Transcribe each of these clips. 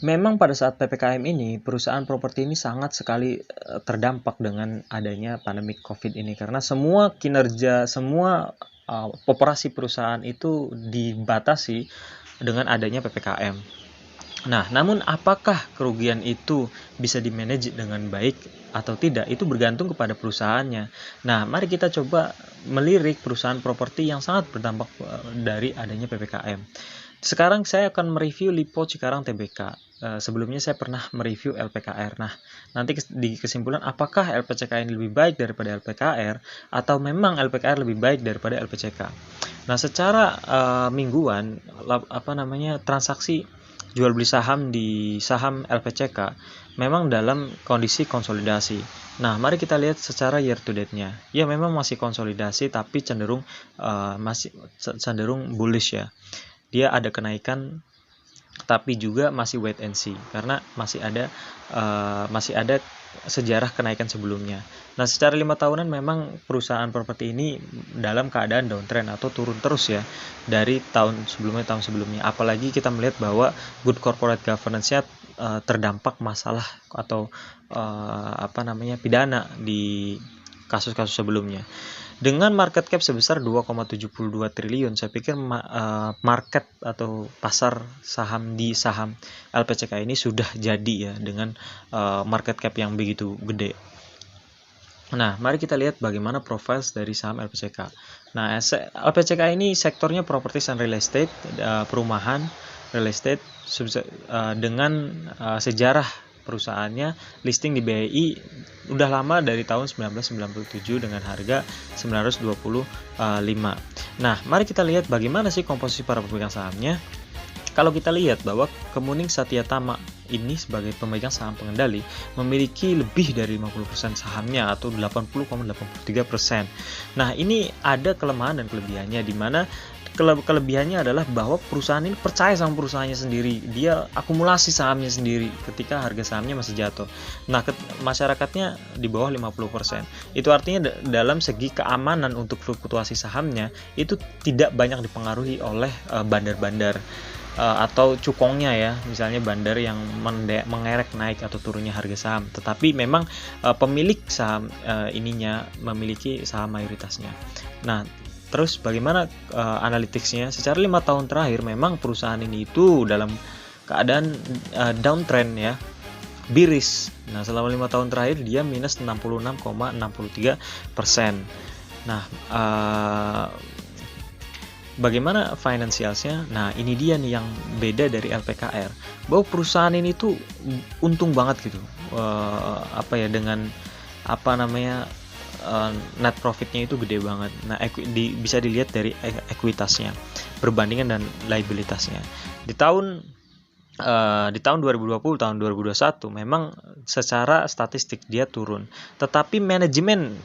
Memang pada saat PPKM ini, perusahaan properti ini sangat sekali terdampak dengan adanya pandemi COVID ini karena semua kinerja, semua operasi perusahaan itu dibatasi dengan adanya PPKM. Nah, namun apakah kerugian itu bisa dimanage dengan baik atau tidak, itu bergantung kepada perusahaannya. Nah, mari kita coba melirik perusahaan properti yang sangat berdampak dari adanya PPKM. Sekarang saya akan mereview Lipo Cikarang Tbk. Sebelumnya saya pernah mereview LPKR. Nah, nanti di kesimpulan apakah LPCK ini lebih baik daripada LPKR atau memang LPKR lebih baik daripada LPCK. Nah, secara mingguan transaksi jual beli saham di saham LPCK memang dalam kondisi konsolidasi. Nah, mari kita lihat secara year to date-nya. Ya, memang masih konsolidasi tapi cenderung bullish ya. Dia ada kenaikan tapi juga masih wait and see karena masih ada sejarah kenaikan sebelumnya. Nah, secara 5 tahunan memang perusahaan properti ini dalam keadaan downtrend atau turun terus ya dari tahun sebelumnya. Apalagi kita melihat bahwa good corporate governance-nya terdampak masalah atau pidana di kasus-kasus sebelumnya. Dengan market cap sebesar 2,72 triliun, saya pikir market atau pasar saham di saham LPCK ini sudah jadi ya dengan market cap yang begitu gede. Nah, mari kita lihat bagaimana profile dari saham LPCK. Nah, LPCK ini sektornya properties and real estate, perumahan, real estate, dengan sejarah perusahaannya listing di BI udah lama dari tahun 1997 dengan harga 925. Nah, mari kita lihat bagaimana sih komposisi para pemegang sahamnya. Kalau kita lihat bahwa Kemuning Satyatama ini sebagai pemegang saham pengendali memiliki lebih dari 50% sahamnya atau 80,83%. Nah, ini ada kelemahan dan kelebihannya di mana kelebihannya adalah bahwa perusahaan ini percaya sama perusahaannya sendiri, dia akumulasi sahamnya sendiri ketika harga sahamnya masih jatuh. Nah, masyarakatnya di bawah 50%. Itu artinya dalam segi keamanan untuk fluktuasi sahamnya itu tidak banyak dipengaruhi oleh bandar-bandar atau cukongnya ya, misalnya bandar yang mengerek naik atau turunnya harga saham. Tetapi memang pemilik saham ininya memiliki saham mayoritasnya. Nah, terus bagaimana analytics-nya? Secara 5 tahun terakhir memang perusahaan ini itu dalam keadaan downtrend ya, bearish. Nah, selama 5 tahun terakhir dia minus 66,63%. Nah, bagaimana financials-nya? Nah, ini dia nih yang beda dari LPKR. Bahwa perusahaan ini tuh untung banget gitu. Dengan net profitnya itu gede banget. Nah, bisa dilihat dari ekuitasnya, perbandingan dan liabilitasnya. Di tahun 2020, tahun 2021 memang secara statistik dia turun. Tetapi manajemen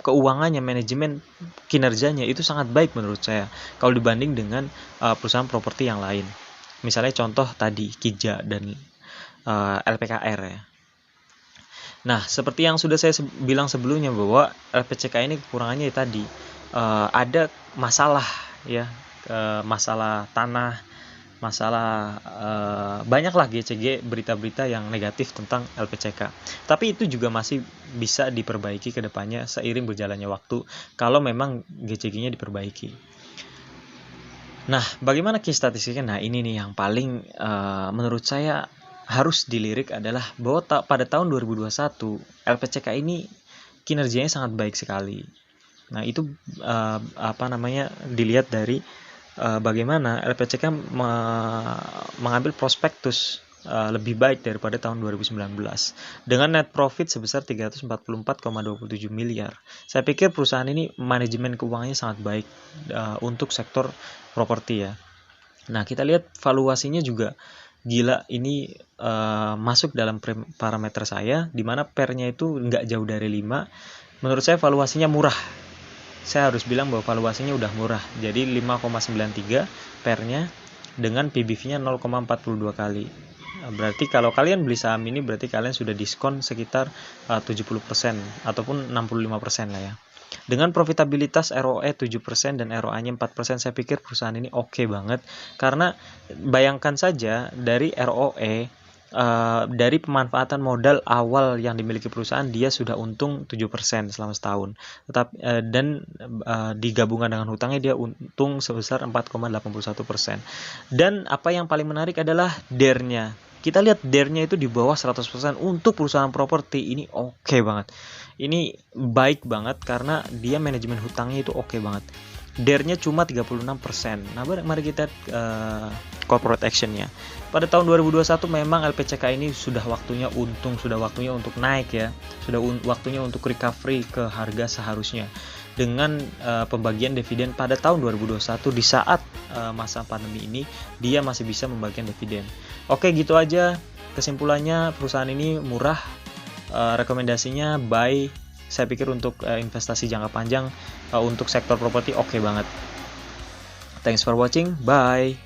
keuangannya, manajemen kinerjanya itu sangat baik menurut saya kalau dibanding dengan perusahaan properti yang lain. Misalnya contoh tadi Kija dan LPKR ya. Nah, seperti yang sudah saya bilang sebelumnya bahwa LPCK ini kekurangannya tadi ada masalah ya, masalah tanah, masalah banyaklah GCG, berita-berita yang negatif tentang LPCK. Tapi itu juga masih bisa diperbaiki ke depannya seiring berjalannya waktu kalau memang GCG-nya diperbaiki. Nah, bagaimana key statistiknya? Nah, ini nih yang paling menurut saya harus dilirik adalah bahwa pada tahun 2021 LPCK ini kinerjanya sangat baik sekali. Nah, itu dilihat dari bagaimana LPCK mengambil prospektus lebih baik daripada tahun 2019 dengan net profit sebesar 344,27 miliar. Saya pikir perusahaan ini manajemen keuangannya sangat baik untuk sektor properti ya. Nah, kita lihat valuasinya juga gila, ini masuk dalam parameter saya, di mana pernya itu nggak jauh dari 5. Menurut saya valuasinya murah. Saya harus bilang bahwa valuasinya udah murah. Jadi 5,93 pernya dengan PBV-nya 0,42 kali. Berarti kalau kalian beli saham ini berarti kalian sudah diskon sekitar 70% ataupun 65% lah ya. Dengan profitabilitas ROE 7% dan ROA-nya 4%, saya pikir perusahaan ini oke banget. Karena bayangkan saja dari ROE, dari pemanfaatan modal awal yang dimiliki perusahaan, dia sudah untung 7% selama setahun. Dan digabungkan dengan hutangnya, dia untung sebesar 4,81%. Dan apa yang paling menarik adalah DER-nya. Kita lihat DER-nya itu di bawah 100% untuk perusahaan properti. Ini oke banget. Ini baik banget karena dia manajemen hutangnya itu oke banget. DER-nya cuma 36%. Nah, mari kita corporate action-nya. Pada tahun 2021 memang LPCK ini sudah waktunya untung, sudah waktunya untuk naik ya. Sudah waktunya untuk recovery ke harga seharusnya. Dengan pembagian dividen pada tahun 2021 di saat masa pandemi ini, dia masih bisa membagikan dividen. Oke, gitu aja kesimpulannya. Perusahaan ini murah, rekomendasinya buy. Saya pikir untuk investasi jangka panjang untuk sektor properti oke banget. Thanks for watching, bye.